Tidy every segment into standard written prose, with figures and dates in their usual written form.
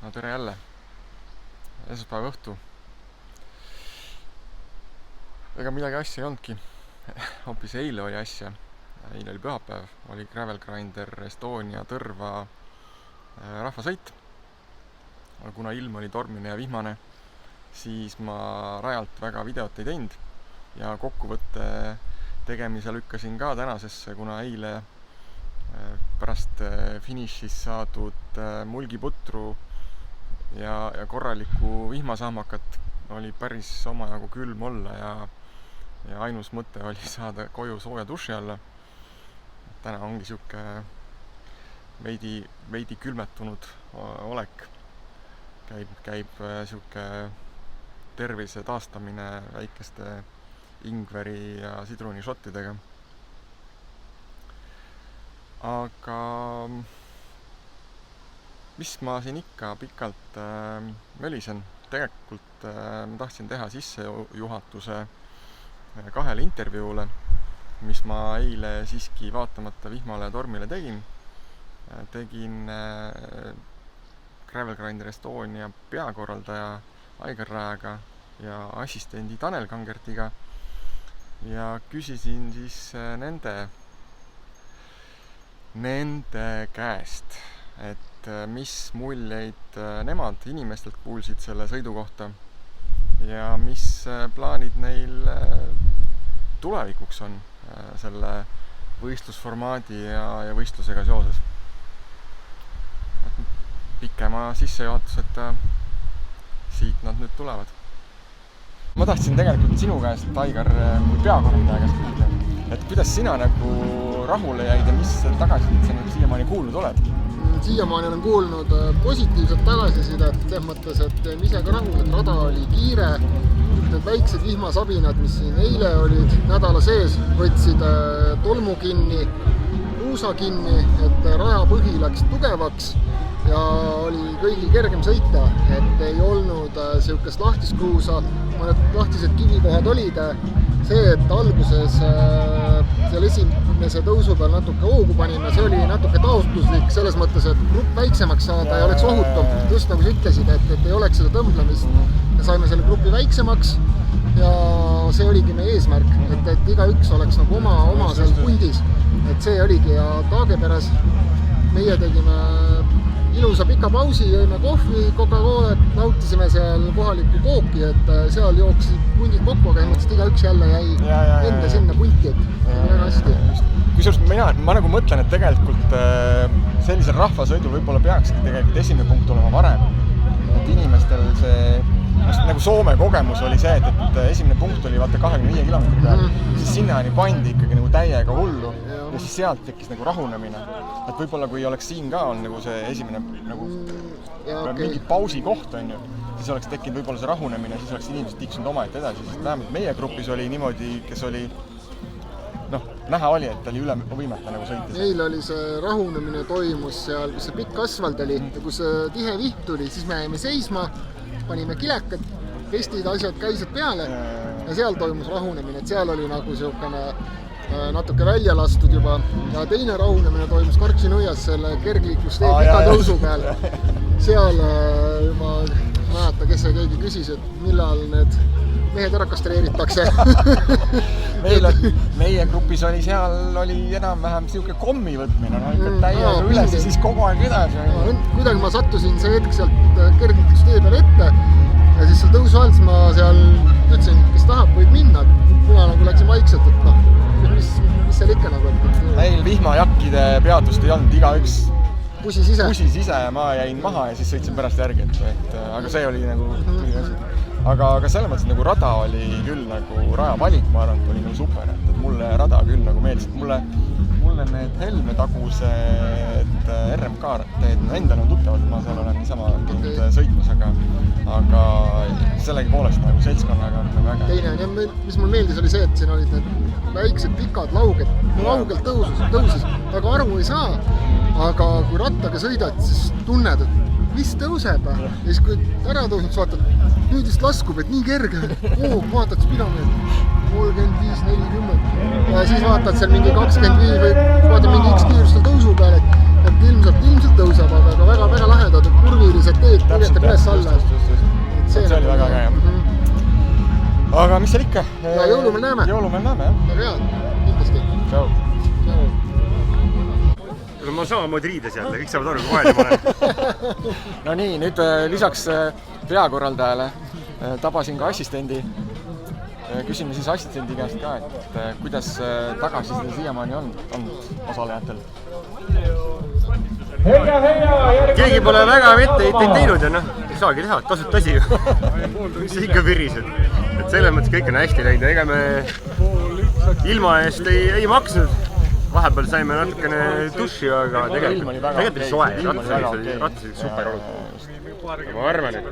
No tere jälle. Esmaspäeva õhtu. Ega midagi asja ei olnudki. Hoopis eile oli asja. Eile oli pühapäev. Oli Gravel Grinder Estonia Tõrva rahvasõit. Kuna ilm oli tormine ja vihmane, siis ma rajalt väga videot ei teinud. Ja kokkuvõtte tegemise lükkasin ka tänasesse, kuna eile pärast finišis saadud mulgiputru ja korralikku vihmasammakat oli päris omajagu külm olla ja ainus mõte oli saada koju sooja duši alla. Täna ongi siuke veidi külmetunud olek. Käib siuke tervise taastamine väikeste ingveri ja sidruni šottidega. Aga mis ma siin ikka pikalt mölisen? Tegelikult ma tahtsin teha sissejuhatuse 2 intervjuule, mis ma eile siiski vaatamata vihmale ja tormile tegin. Tegin Gravel Grinder Estonia peakorraldaja Aigar Raega ja assistendi Tanel Kangertiga ja küsisin siis nende käest, et mis muljeid nemad inimestelt kuulsid selle sõidu kohta ja mis plaanid neil tulevikuks on selle võistlusformaadi ja võistlusega seoses. Pikema sissejuhatuseta siit nad nüüd tulevad. Ma tahtsin tegelikult sinu käest, Aigar, kui peakorraldaja käest küsida, et kuidas sina nagu rahule jäid ja mis tagasisidet sa nüüd siiamaani kuulnud oled? Siiamaani olen kuulnud positiivset tagasisidet selles mõttes, et ise ka rahul, et rada oli kiire. Need väiksed vihmasabinad, mis siin eile olid nädala sees, võtsid tolmu kinni, kruusa kinni, et raja põhi läks tugevaks ja oli kõigil kergem sõita, et ei olnud siukest lahtist kruusa, mõned lahtised kivikohad olid. See, et alguses seal esimese tõusu peal natuke hoogu panime, see oli natuke taotluslik selles mõttes, et grupp väiksemaks saada ja oleks ohutum. Just nagu sa ütlesid, et ei oleks seda tõmblemist. Ja saime selle grupi väiksemaks ja see oligi meie eesmärk, et igaüks oleks nagu oma seal pundis. Et see oligi ja Taageperes meie tegime ilusa pika pausi, jõime kohvi, Coca-Cola, nautisime seal kohalikku kooki, et seal jooksid pundid kokku, aga mõtlesin, et igaüks jälle jäi enda sinna punti, et väga hästi. Kusjuures ma nagu mõtlen, et tegelikult sellisel rahvasõidul võib-olla peakski tegelikult esimene punkt olema varem. Et inimestel see nagu Soome kogemus oli see, et esimene punkt oli vaata 25 kilomeetri peal, siis sinnani pandi ikkagi nagu täiega hullu ja siis sealt tekkis nagu rahunemine. Et võib-olla kui oleks siin ka on nagu see esimene nagu mingi pausi koht on ju, siis oleks tekkinud võib-olla see rahunemine, siis oleks inimesed tiksunud omaette edasi, sest vähemalt meie grupis oli niimoodi, kes oli näha oli, et oli üle võimeta nagu sõitis. Meil oli see rahunemine toimus seal, kus see pikk asfalt oli ja kus tihe vihm tuli, siis me jäime seisma, panime kilekad, vestid, asjad käisid peale ja seal toimus rahunemine, et seal oli nagu siukene natuke välja lastud juba ja teine rahunemine toimus Karksi-Nõias selle kergliiklustee pika tõusu peal. Seal ma mäeta, kes see keegi küsis, et millal need mehed ära kastreeritakse. Meie grupis oli seal enam-vähem siuke kommi võtmine, täiega üles ja siis kogu aeg edasi. Kuidagi ma sattusin see hetk sealt kergliiklustee peal ette ja siis seal tõusu alt ma seal ütlesin, kes tahab, võib minna. Kuna nagu läksin vaikselt, et mis seal ikka nagu. Meil vihmajakkide peatust ei olnud, igaüks pusis ise ja ma jäin maha ja siis sõitsin pärast järgi, aga see oli nagu asi. Aga selles mõttes nagu rada oli küll nagu raja valik, ma arvan, et oli nagu super, et mulle rada küll nagu meeldis, mulle need Helme tagused RMK teed endal on tuttavad, ma seal olen niisama sõitmas, aga sellegi poolest nagu seltskonnaga on väga. Teine, mis mul meeldis oli see, et siin olid need väiksed pikad laugelt tõusis, väga aru ei saa, aga kui rattaga sõidad, siis tunned, et mis tõuseb ja siis kui ära tõusnud, siis vaatad, nüüd vist laskub, et nii kerge, vaatad spidomeetrit 35-40 ja siis vaatad seal mingi 25 või vaatad mingi X kiirustel tõusu peale, et ilmselt tõuseb, aga väga-väga lahedad kurvilised teed mis seal ikka. Ja jõulumäel näeme. Jõulumäel näeme, jah. Väga hea, kindlasti. Tšau. Ma samamoodi riides jälle, kõik saavad aru, kui vahel ma olen. No nii, nüüd lisaks peakorraldajale tabasin ka assistendi. Küsime siis assistendi käest ka, et kuidas tagasiside siiamaani on osalejatel? Keegi pole väga etteheiteid teinud ja noh, ei saagi teha, tasuta asi ju. Mis sa ikka virised? Et selles mõttes kõik on hästi läinud ja ega me ilma eest ei maksnud. Vahepeal saime natukene duši, aga tegelikult oli soe ja rattas oli super olnud. Ma arvan, et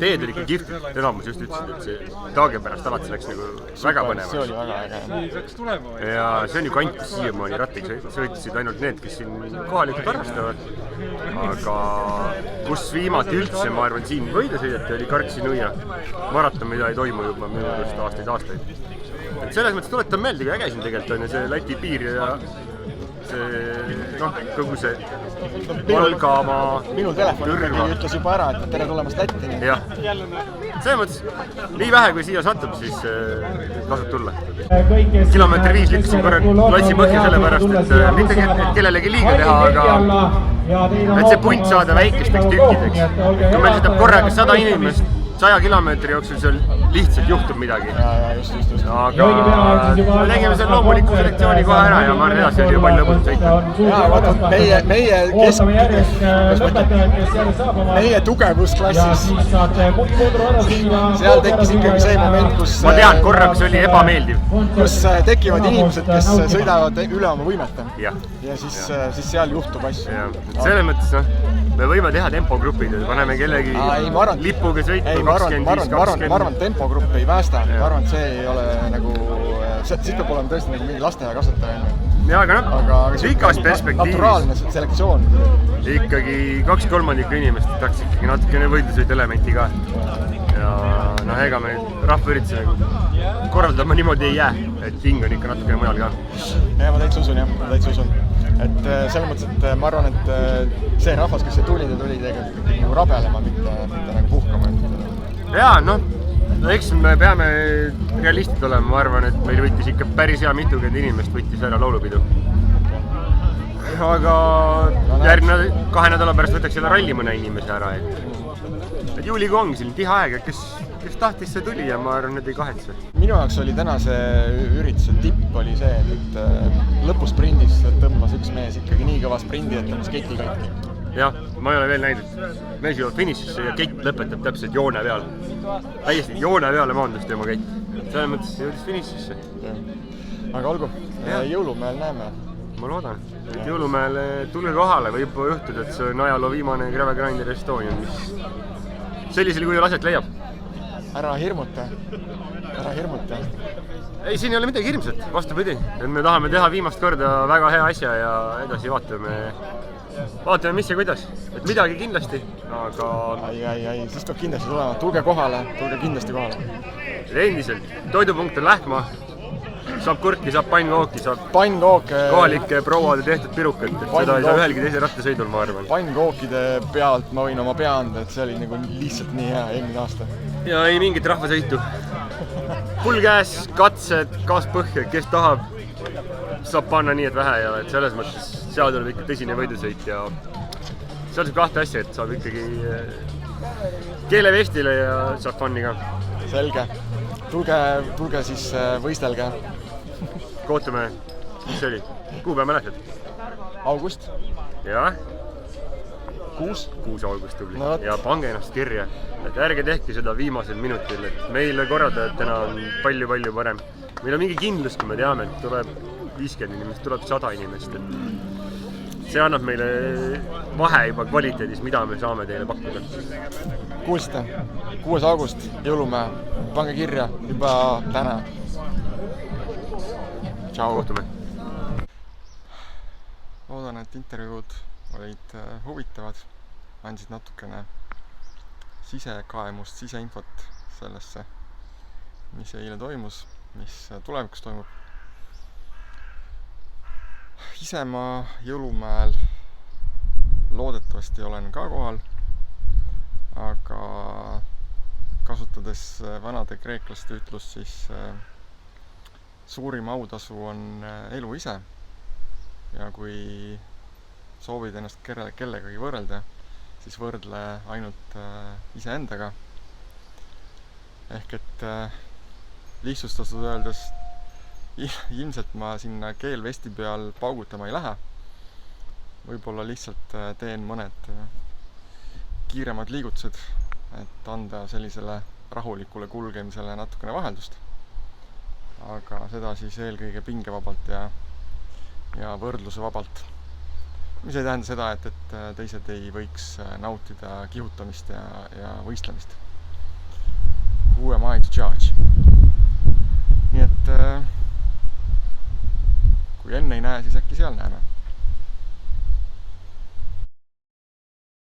teed oli ikka kihvtid, enamus just ütlesid, et see taage pärast alates läks nagu väga põnevaks. See oli väga äge. Ja see on ju kantis siiamaani rattiga sõitsid ainult need, kes siin kohalikult arvestavad. Aga kus viimati üldse, ma arvan, siin võida sõideti, oli Karksi-Nõia maraton, mida ei toimu juba minu arust aastaid. Et selles mõttes tuletan meelde, kui äge siin tegelikult on ja see Läti piir ja see, noh, kogu see Valgamaa, Minu telefon ütles juba ära, et tere tulemast Lätti. Jah, selles mõttes, nii vähe kui siia satub, siis tasub tulla. Kilomeeter 5 lükkasin korra klassi põhja sellepärast, et mitte kellelegi liiga teha, aga et see punt saada väikesteks tükkideks. Kui meil sõidab korraga 100 inimest 100 kilomeetri jooksul seal lihtsalt juhtub midagi. Aga me tegime seal loomuliku selektsiooni kohe ära ja ma arvan, edasi oli ju palju lõbusat sõita. Jaa, vaata, meie tugevusklassis seal tekkis ikkagi see moment, kus ma tean, korraks oli ebameeldiv. Kus tekivad inimesed, kes sõidavad üle oma võimete. Ja siis seal juhtub asju. Selles mõttes, noh, me võime teha tempogrupid, et paneme kellegi lipuga sõitma 25-20. Ma arvan, tempogrupp ei päästa. Ma arvan, et see ei ole nagu, siis peab olema tõesti nagu mingi lasteaia kasvataja. Jaa, aga noh, pikas perspektiivis. Naturaalne selektsioon. Ikkagi 2/3 inimest tahaks ikkagi natukene võidusõitelementi ka. Ja noh, ega me rahvaürituse korraldama niimoodi ei jää, et hing on ikka natukene mujal ka. Ja ma täitsa usun. Et selles mõttes, et ma arvan, et see rahvas, kes see tuli tegelikult nagu rabelema, mitte nagu puhkama. Jaa, noh, eks me peame realistid olema, ma arvan, et meil võttis ikka päris hea mitukümmend inimest võttis ära laulupidu. Aga järgmine 2 nädala pärast võtaks jälle ralli mõne inimese ära, et juulikuu ongi selline tiha aeg, kes tahtis see tuli ja ma arvan, et ei kahetse. Minu jaoks oli tänase ürituse tipp oli see, et lõpusprindis tõmbas üks mees ikkagi nii kõva sprindi, et tõmbas keti katki. Jah, ma ei ole veel näinud. Mees jõuab finišisse ja kett lõpetab täpselt joone peal. Täiesti joone peale maandus tema kett. Selles mõttes jõudis finišisse. Aga olgu, jõulumäel näeme. Ma loodan, et jõulumäel tulge kohale, võib juhtuda, et see on ajaloo viimane Gravel Grinder Estonian, mis sellisel kujul aset leiab. Ära hirmuta. Ei, siin ei ole midagi hirmsat, vastupidi. Me tahame teha viimast korda väga hea asja ja edasi vaatame, mis ja kuidas. Et midagi kindlasti, aga... Ei, siis tuleb kindlasti tulema. Tulge kindlasti kohale. Endiselt, toidupunkt on Lähma. Saab kurki, saab pannkooki, saab kohalike prouade tehtud pirukat. Seda ei saa ühelgi teise rattasõidul, ma arvan. Pannkookide pealt ma võin oma pea anda, et see oli nagu lihtsalt nii hea eelmine aasta. Ja ei mingit rahvasõitu. Pull käes, katsed, gaas põhja, kes tahab, saab panna nii, et vähe ja et selles mõttes seal tuleb ikka tõsine võidusõit ja seal saab 2 asja, et saab ikkagi keelevestile ja saab funni ka. Selge. Tulge siis võistelge. Kohtume, mis see oli? Kuupäeva mäletad? August. Jah. 6 august tubli. Ja pange ennast kirja. Et ärge tehke seda viimasel minutil, et meil korraldajatena on palju parem. Meil on mingi kindlus, kui me teame, et tuleb 50 inimest, tuleb 100 inimest. See annab meile vahe juba kvaliteedis, mida me saame teile pakkuda. Kuulsite? 6 august, jõulumäe. Pange kirja juba täna. Tšau. Kohtume. Loodan, et intervjuud olid huvitavad. Andsid natukene sisekaemust, siseinfot sellesse, mis eile toimus, mis tulevikus toimub. Ise ma jõulumäel loodetavasti olen ka kohal, aga kasutades vanade kreeklaste ütlust, siis suurim autasu on elu ise. Ja kui soovid ennast kellegagi võrrelda, siis võrdle ainult iseendaga. Ehk et lihtsustatud öeldes ilmselt ma sinna keelvesti peal paugutama ei lähe. Võib-olla lihtsalt teen mõned kiiremad liigutused, et anda sellisele rahulikule kulgemisele natukene vaheldust. Aga seda siis eelkõige pingevabalt ja võrdluse vabalt. Mis ei tähenda seda, et teised ei võiks nautida kihutamist ja võistlemist. Who am I to judge? Nii et kui enne ei näe, siis äkki seal näeme.